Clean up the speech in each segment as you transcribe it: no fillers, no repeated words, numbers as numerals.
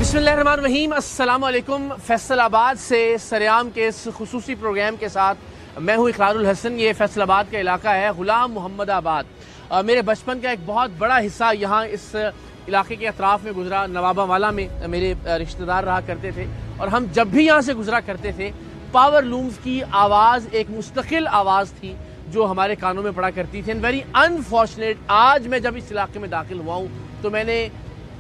बिस्मिल्लाहिर्रहमानिर्रहीम। अस्सलाम वालेकुम। फैसलाबाद से सरेआम के इस खुसूसी प्रोग्राम के साथ मैं हूँ इकरारुल हसन। ये फैसलाबाद का इलाका है, गुलाम मोहम्मद आबाद। मेरे बचपन का एक बहुत बड़ा हिस्सा यहाँ इस इलाके के अतराफ़ में गुजरा। नवाबा वाला में मेरे रिश्तेदार रहा करते थे और हम जब भी यहाँ से गुजरा करते थे, पावर लूम्स की आवाज़ एक मुस्तकिल आवाज़ थी जो हमारे कानों में पड़ा करती थी। एंड वेरी अनफॉर्चुनेट, आज मैं जब इस इलाके में दाखिल हुआ हूँ तो मैंने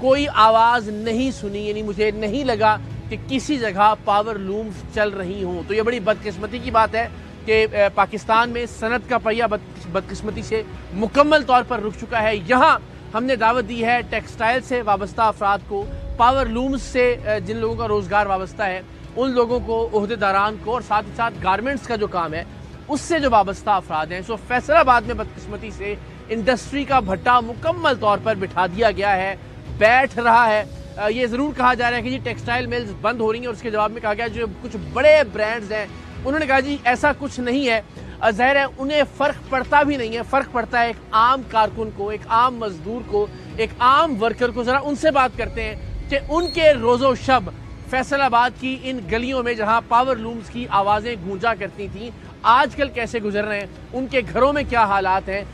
कोई आवाज़ नहीं सुनी, यानी मुझे नहीं लगा कि किसी जगह पावर लूम्स चल रही हों। तो ये बड़ी बदकिस्मती की बात है कि पाकिस्तान में सनत का पहिया बदकिस्मती से मुकम्मल तौर पर रुक चुका है। यहाँ हमने दावत दी है टेक्सटाइल से वाबस्ता अफराद को, पावर लूम्स से जिन लोगों का रोज़गार वाबस्ता है उन लोगों को, ओहदेदारान को, और साथ ही साथ गारमेंट्स का जो काम है उससे जो वाबस्ता अफराद हैं। सो फैसलाबाद में बदकिस्मती से इंडस्ट्री का भट्टा मुकम्मल तौर पर बिठा दिया गया है, बैठ रहा है। ये ज़रूर कहा जा रहा है कि जी टेक्सटाइल मिल्स बंद हो रही हैं, और उसके जवाब में कहा गया जो कुछ बड़े ब्रांड्स हैं उन्होंने कहा जी ऐसा कुछ नहीं है। ज़ाहिर है उन्हें फ़र्क पड़ता भी नहीं है, फ़र्क पड़ता है एक आम कारकुन को, एक आम मजदूर को, एक आम वर्कर को। ज़रा उनसे बात करते हैं कि उनके रोज़ो शब फैसलाबाद की इन गलियों में जहाँ पावर लूम्स की आवाज़ें गूंजा करती थीं, आजकल कैसे गुजर रहे हैं, उनके घरों में क्या हालात हैं,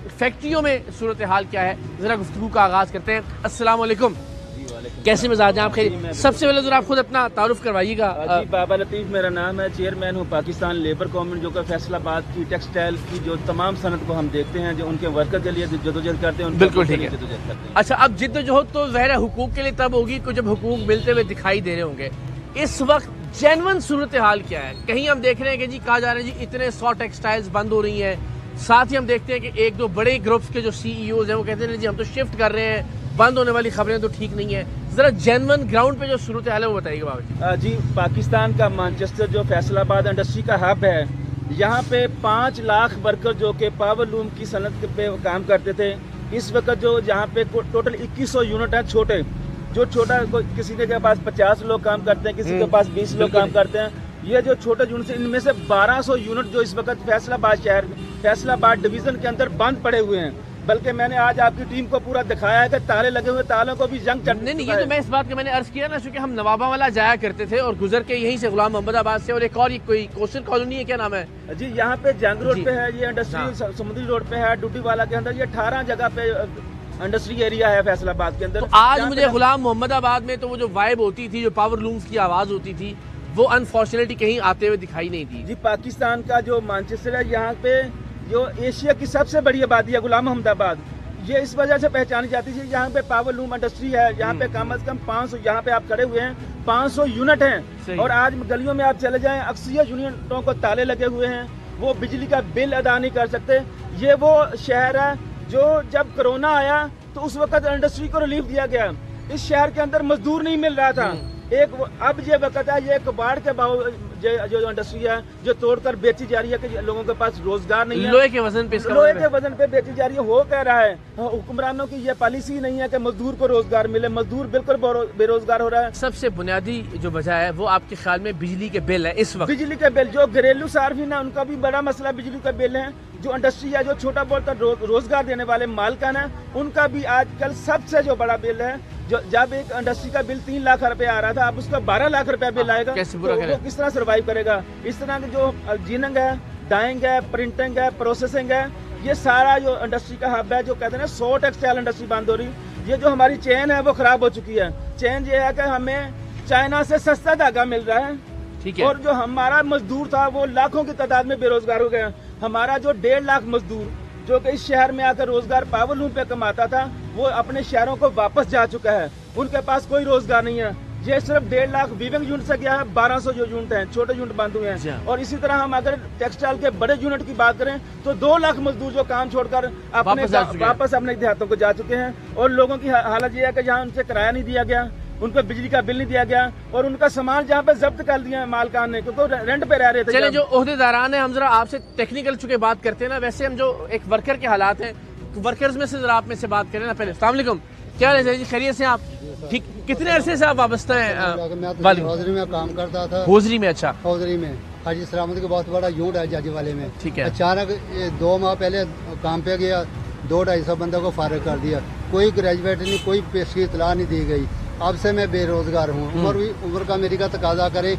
फैक्ट्रियों में सूरत हाल क्या है। ज़रा गुफ्तगू का आगाज़ करते हैं। अस्सलाम वालेकुम। कैसे मिजाज हैं आप? खैर, सबसे पहले ज़रा आप खुद अपना तारुफ करवाइएगा। जी, बाबा लतीफ़ मेरा नाम है, चेयरमैन हूँ पाकिस्तान लेबर कौमेंट, जो कि फैसलाबाद की टेक्सटाइल की जो तमाम सनत को हम देखते हैं, जो उनके वर्कर के लिए जदोजहद करते हैं। बिल्कुल ठीक है। अच्छा, अब जिद्दोजहद तो ज़ाहिर हुकूक के लिए तब होगी कि जब हुकूक मिलते हुए दिखाई दे रहे होंगे। इस वक्त जेन्युइन सूरत हाल क्या है? कहीं हम देख रहे हैं कि जी कहा जा रहा है जी इतने 100 टेक्सटाइल्स बंद हो रही हैं, साथ ही हम देखते हैं कि एक दो बड़े ग्रुप्स के जो सीईओज हैं वो कहते हैं जी हम तो शिफ्ट कर रहे हैं, बंद होने वाली खबरें तो ठीक नहीं है। जरा जेन्युइन ग्राउंड पे जो सूरत हाल है वो बताइएगा बाबा जी। पाकिस्तान का मैनचेस्टर जो फैसलाबाद इंडस्ट्री का हब है, यहाँ पे 5 लाख वर्कर जो कि पावर लूम की सनत पे काम करते थे, इस वक्त जो यहाँ पे टोटल 2100 यूनिट है छोटे, जो छोटा किसी के पास 50 लोग काम करते हैं, किसी के पास 20 लोग काम करते हैं। ये जो छोटे यूनिट से इनमें से 1200 यूनिट जो इस वक्त फैसलाबाद शहर, फैसलाबाद डिवीजन के अंदर बंद पड़े हुए हैं। बल्कि मैंने आज आपकी टीम को पूरा दिखाया है कि ताले लगे हुए तालों को भी जंग चढ़ने। नहीं, ये तो मैं इस बात का मैंने अर्ज किया ना, क्योंकि हम नवाबा वाला जाया करते थे और गुजर के यहीं से गुलाम मोहम्मद आबाद से, और एक और ये कोई कोस्टर कॉलोनी है, क्या नाम है जी, यहाँ पे जंग रोड पे है, ये इंडस्ट्री समुद्री रोड पे है, डूडी वाला के अंदर, ये 18 जगह पे इंडस्ट्री एरिया है फैसलाबाद के अंदर। तो आज मुझे गुलाम मोहम्मद आबाद में तो वो जो वाइब होती थी, जो पावर लूम्स की आवाज होती थी, वो अनफॉर्चुनेटली कहीं आते हुए दिखाई नहीं दी। जी, पाकिस्तान का जो मैनचेस्टर है, यहाँ पे जो एशिया की सबसे बड़ी आबादी है गुलाम मोहम्मद आबाद, ये इस वजह से पहचानी जाती है। यहाँ पे पावर लूम इंडस्ट्री है, यहाँ पे कम से कम 500, यहाँ पे आप खड़े हुए हैं 500 यूनिट हैं, और आज गलियों में आप चले जाएं, अक्सर यूनिटों को ताले लगे हुए हैं, वो बिजली का बिल अदा नहीं कर सकते। ये वो शहर है जो जब कोरोना आया तो उस वक्त इंडस्ट्री को रिलीफ दिया गया, इस शहर के अंदर मजदूर नहीं मिल रहा था। अब ये वक्त है, ये कबाड़ के जो इंडस्ट्री है जो तोड़कर बेची जा रही है कि लोगों के पास रोजगार नहीं है, लोहे के वजन पे बेची जा रही है। हो कह रहा है हुक्मरानों की ये पॉलिसी नहीं है कि मजदूर को रोजगार मिले, मजदूर बिल्कुल बेरोजगार हो रहा है। सबसे बुनियादी जो वजह है वो आपके ख्याल में बिजली के बिल है इस वक्त? बिजली के बिल, जो घरेलू सार्फिन है उनका भी बड़ा मसला बिजली का बिल है। जो इंडस्ट्री है, जो छोटा बहुत रोजगार देने वाले मालकान है, उनका भी आजकल सबसे जो बड़ा बिल है। जो जब एक इंडस्ट्री का बिल 3 लाख रुपए आ रहा था, अब उसका 12 लाख रुपया बिल आएगा, कैसे तो वो किस तरह सर्वाइव करेगा? इस तरह के जो जीनिंग है, डाइंग है, प्रिंटिंग है, प्रोसेसिंग है, ये सारा जो इंडस्ट्री का हब है, जो कहते हैं 100 टेक्सटाइल इंडस्ट्री बंद हो रही। ये जो हमारी चेन है वो खराब हो चुकी है। चेन ये है कि हमें चाइना से सस्ता धागा मिल रहा है, ठीक है, और जो हमारा मजदूर था वो लाखों की तादाद में बेरोजगार हो गया। हमारा जो 1.5 लाख मजदूर जो कि इस शहर में आकर रोजगार पावर लूम पे कमाता था, वो अपने शहरों को वापस जा चुका है, उनके पास कोई रोजगार नहीं है। ये सिर्फ 1.5 लाख वीविंग यूनिट से गया है, 1200 जो यूनिट हैं छोटे यूनिट बंद हुए हैं। और इसी तरह हम अगर टेक्सटाइल के बड़े यूनिट की बात करें तो 2 लाख मजदूर जो काम छोड़कर वापस अपने देहातों को जा चुके हैं। और लोगों की हालत ये है कि जहाँ उनसे किराया नहीं दिया गया, उनको बिजली का बिल नहीं दिया गया, और उनका सामान जहाँ पे जब्त कर दिया है मालकान ने, क्योंकि रेंट पे रह रहे थे। चले, जो ओहदेदारान है, हम जरा आपसे टेक्निकल चुके बात करते हैं ना, वैसे हम जो एक वर्कर के हालात हैं, वर्कर्स में से जरा आप में से बात करें ना पहले। अस्सलाम वालेकुम, क्या है जी, खैरियत से आप? ठीक, कितने अरसे से आप वाबस्ता हैं? हौजरी में काम करता था। हौजरी में? अच्छा, हौजरी में हाजी सलामत का बहुत बड़ा यूनिट है जाजी वाले में। ठीक है। अचानक 2 माह पहले काम पे गया, 200-250 बंदों को फारिग कर दिया। कोई ग्रेजुएट नहीं, कोई पेश की इतला नहीं दी गई। اب سے میں بے روزگار ہوں. عمر کا میری کا تقاضا کرے.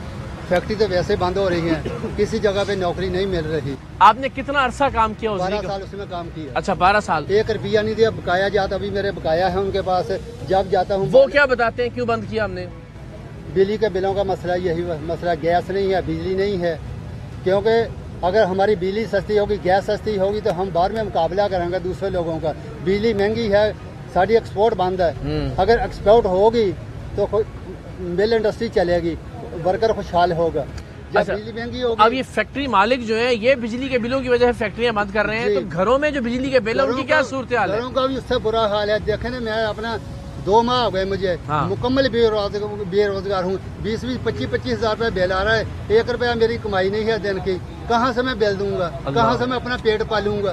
فیکٹری تو ویسے بند ہو رہی ہیں, کسی جگہ پہ نوکری نہیں مل رہی. آپ نے کتنا عرصہ کام کیا؟ 12 سال اس میں کام کیا. اچھا 12 سال. 1 روپیہ نہیں دیا. بقایا جاتا, ابھی میرے بقایا ہے ان کے پاس. جب جاتا ہوں وہ کیا بتاتے ہیں کیوں بند کیا ہم نے؟ بجلی کے بلوں کا مسئلہ یہی مسئلہ. گیس نہیں ہے, بجلی نہیں ہے. کیونکہ اگر ہماری بجلی سستی ہوگی, گیس سستی ہوگی تو ہم بعد میں مقابلہ کریں گے دوسرے لوگوں کا. بجلی مہنگی ہے, ساری ایکسپورٹ بند ہے. اگر ایکسپورٹ ہوگی تو مل انڈسٹری چلے گی, ورکر خوشحال ہوگا. جب بجلی مہنگی ہوگی. اب یہ فیکٹری مالک جو ہیں یہ بجلی کے بلوں کی وجہ سے فیکٹریاں بند کر رہے ہیں, تو گھروں میں جو بجلی کے بل ہیں ان کی کیا صورتحال ہے؟ گھروں کا بھی اس سے برا حال ہے. دیکھیں نا, میں اپنا 2 ماہ ہو گئے مجھے مکمل بے روزگار ہوں. 20-25 ہزار روپے بل آ رہا ہے. 1 روپیہ میری کمائی نہیں ہے دن کی. کہاں سے میں بل دوں گا؟ کہاں سے میں اپنا پیٹ پالوں گا؟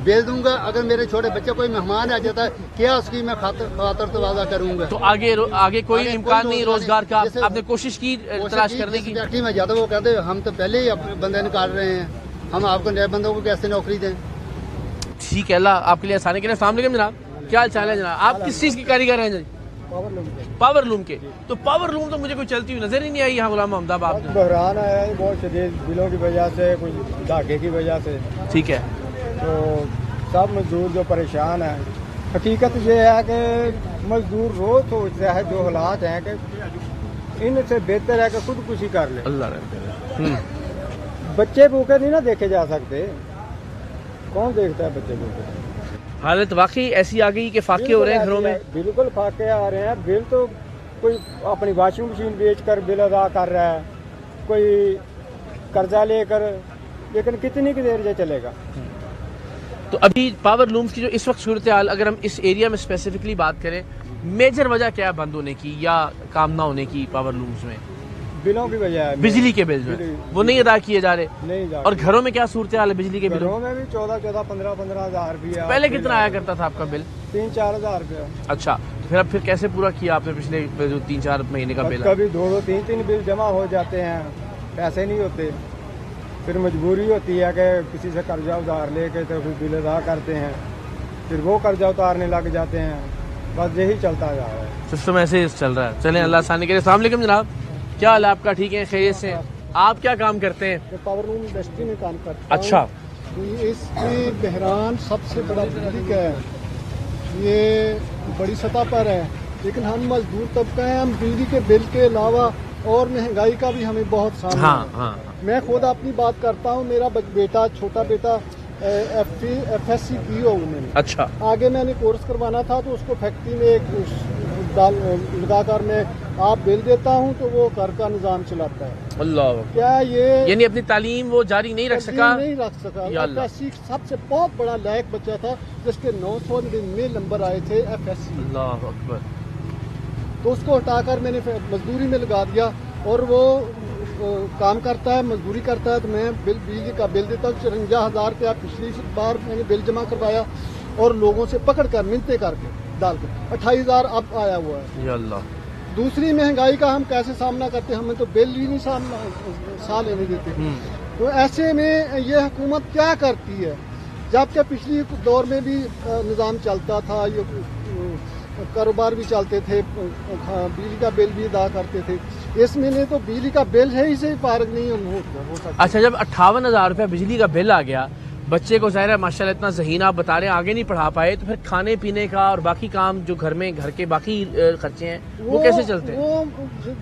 بل دوں گا. اگر میرے چھوٹے بچے کوئی مہمان آ جاتا ہے, کیا اس کی میں خاطر تواضع کروں گا؟ تو آگے کوئی امکان نہیں روزگار کا؟ آپ نے کوشش کی تلاش کرنے کی؟ فیکٹری میں جاتا وہ کہتے ہم تو پہلے ہی اپنے بندے نکال رہے ہیں, ہم آپ کو نئے بندوں کو کیسے نوکری دیں؟ ٹھیک ہے, اللہ آپ کے لیے آسانی کرے. السلام علیکم جناب, کیا حال چال ہے جناب؟ آپ کس چیز کی کاریگر ہیں جی؟ پاور لوم کے. تو پاور لوم تو مجھے کوئی چلتی ہوئی نظر ہی نہیں آئی یہاں غلام محمد آباد میں. بحران آیا ہے بہت شدید, بلوں کی وجہ سے, کچھ دھاگے کی وجہ سے. ٹھیک ہے, تو سب مزدور جو پریشان ہیں. حقیقت یہ ہے کہ مزدور روز سوچتا ہے جو حالات ہیں کہ ان سے بہتر ہے کہ خودکشی کر لے. اللہ رحم کرے. بچے بھوکے نہیں نا دیکھے جا سکتے. کون دیکھتا ہے بچے بھوکے؟ حالت واقعی ایسی آ گئی کہ فاقے ہو رہے ہیں گھروں میں. بالکل فاقے آ رہے ہیں. بل تو کوئی اپنی واشنگ مشین بیچ کر بل ادا کر رہا ہے, کوئی قرضہ لے کر, لیکن کتنی کی دیر یہ چلے گا؟ تو ابھی پاور لومز کی جو اس وقت صورتحال, اگر ہم اس ایریا میں اسپیسیفکلی بات کریں, میجر وجہ کیا ہے بند ہونے کی یا کام نہ ہونے کی پاور لومز میں؟ بلوں کی وجہ ہے. بجلی کے بل جو ہے وہ نہیں ادا کیے جا رہے. نہیں جا. اور گھروں میں کیا صورتحال ہے بجلی کے بلوں؟ گھروں میں بھی 14-15 ہزار بھی ہے. پہلے کتنا آیا کرتا تھا آپ کا بل؟ 3-4 ہزار روپیہ. اچھا, پھر کیسے پورا کیا آپ نے پچھلے جو 3-4 مہینے کا بل؟ کبھی 2-3 بل جمع ہو جاتے ہیں, پیسے نہیں ہوتے. پھر مجبوری ہوتی ہے کہ کسی سے قرضہ ادھار لے کے تو پھر بل ادا کرتے ہیں, پھر وہ قرضہ اتارنے لگ جاتے ہیں. بس یہی چلتا جا رہا ہے, سسٹم ایسے چل رہا ہے. چلیں اللہ آسانی کرے. السلام علیکم جناب, کیا حال ہے آپ کا؟ ٹھیک ہے, خیریت سے. آپ کیا کام کرتے ہیں؟ پاور لوم انڈسٹری میں کام کرتا ہوں. اچھا, اس میں بحران سب سے بڑا بجلی کا ہے. یہ بڑی سطح پر ہے, لیکن ہم مزدور طبقہ ہیں. ہم بجلی کے بل کے علاوہ اور مہنگائی کا بھی ہمیں بہت سامنا ہے. میں خود اپنی بات کرتا ہوں. میرا بیٹا, چھوٹا بیٹا FSC کی ہو میں نے. اچھا, آگے میں نے کورس کروانا تھا تو اس کو فیکٹری میں ایک لگا کر میں آپ بل دیتا ہوں تو وہ گھر کا نظام چلاتا ہے. اللہ, کیا یہ یعنی اپنی تعلیم وہ جاری نہیں رکھ سکا؟ نہیں رکھ سکا. FSC سب سے بہت بڑا لائق بچہ تھا جس کے 999 نمبر آئے تھے FSC. اللہ اکبر. تو اس کو ہٹا کر میں نے مزدوری میں لگا دیا, اور وہ کام کرتا ہے, مزدوری کرتا ہے. تو میں بجلی کا بل دیتا ہوں 54,000 روپیہ. پچھلی بار میں نے بل جمع کروایا اور لوگوں سے پکڑ کر منتیں کر کے ڈال کے 28,000 اب آیا ہوا ہے. یا اللہ, دوسری مہنگائی کا ہم کیسے سامنا کرتے ہیں؟ ہمیں تو بل ہی نہیں سا لینے دیتے. تو ایسے میں یہ حکومت کیا کرتی ہے؟ جبکہ پچھلی دور میں بھی نظام چلتا تھا, یہ کاروبار بھی چلتے تھے, بجلی کا بل بھی ادا کرتے تھے. اس مہینے تو بجلی کا بل ہے ہی سے فارغ نہیں ہو سکتا. اچھا, جب 58,000 روپے بجلی کا بل آ گیا, بچے کو ظاہر ہے ماشاءاللہ اتنا ذہین آپ بتا رہے ہیں آگے نہیں پڑھا پائے, تو پھر کھانے پینے کا اور باقی کام جو گھر میں گھر کے باقی خرچے ہیں وہ کیسے چلتے ہیں؟ وہ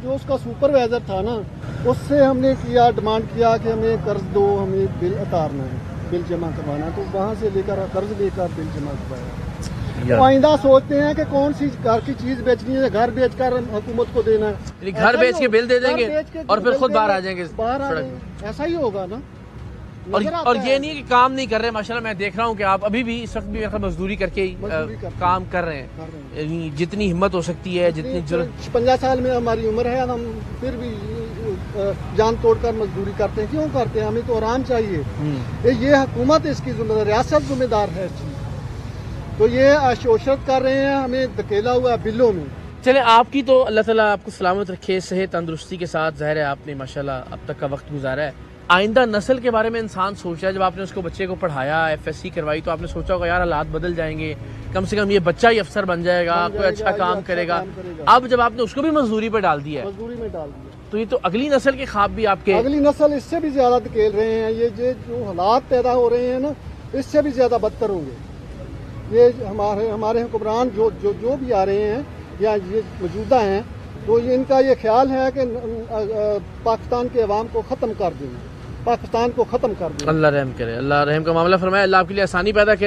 جو اس کا سپروائزر تھا نا, اس سے ہم نے کیا, ڈیمانڈ کیا کہ ہمیں قرض دو, ہمیں بل اتارنا ہے, بل جمع کروانا. تو وہاں سے لے کر قرض لے کر بل جمع کروایا. آئندہ سوچتے ہیں کہ کون سی گھر کی چیز بیچنی ہے, گھر بیچ کر حکومت کو دینا ہے. گھر بیچ کے بل دے دیں گے اور پھر خود باہر آ جائیں گے. ایسا ہی ہوگا نا. اور یہ نہیں کہ کام نہیں کر رہے. ماشاءاللہ میں دیکھ رہا ہوں کہ آپ ابھی بھی اس وقت بھی مزدوری کر کے کام کر رہے ہیں. جتنی ہمت ہو سکتی ہے, جتنی ضرورت. 50 سال میں ہماری عمر ہے, ہم پھر بھی جان توڑ کر مزدوری کرتے ہیں. کیوں کرتے ہیں؟ ہمیں تو آرام چاہیے. یہ حکومت اس کی ذمہ دار, ریاست ذمہ دار ہے. تو یہ شوشت کر رہے ہیں, ہمیں دھکیلا ہوا ہے بلوں میں. چلیں, آپ کی تو اللہ تعالیٰ آپ کو سلامت رکھے, صحت تندرستی کے ساتھ. ظاہر ہے آپ نے ماشاءاللہ اب تک کا وقت گزارا ہے, آئندہ نسل کے بارے میں انسان سوچا ہے؟ جب آپ نے اس کو بچے کو پڑھایا FSC کروائی تو آپ نے سوچا ہوگا یار حالات بدل جائیں گے، کم سے کم یہ بچہ ہی افسر بن جائے گا، کوئی اچھا کام کرے گا. اب جب آپ نے اس کو بھی مزدوری پہ ڈال دیا ہے مزدوری میں ڈال دیا تو یہ تو اگلی نسل کے خواب بھی آپ کے اگلی نسل اس سے بھی زیادہ دھکیل رہے ہیں. یہ جو حالات پیدا ہو رہے ہیں نا اس سے بھی زیادہ بدتر ہوں گے. یہ ہمارے حکمران جو بھی آ رہے ہیں یا یہ موجودہ ہیں تو ان کا یہ خیال ہے کہ پاکستان کے عوام کو ختم کر دیں، پاکستان کو ختم کر دیں. اللہ رحم کرے، اللہ رحم کا معاملہ فرمائے، اللہ آپ کے لیے آسانی پیدا کرے.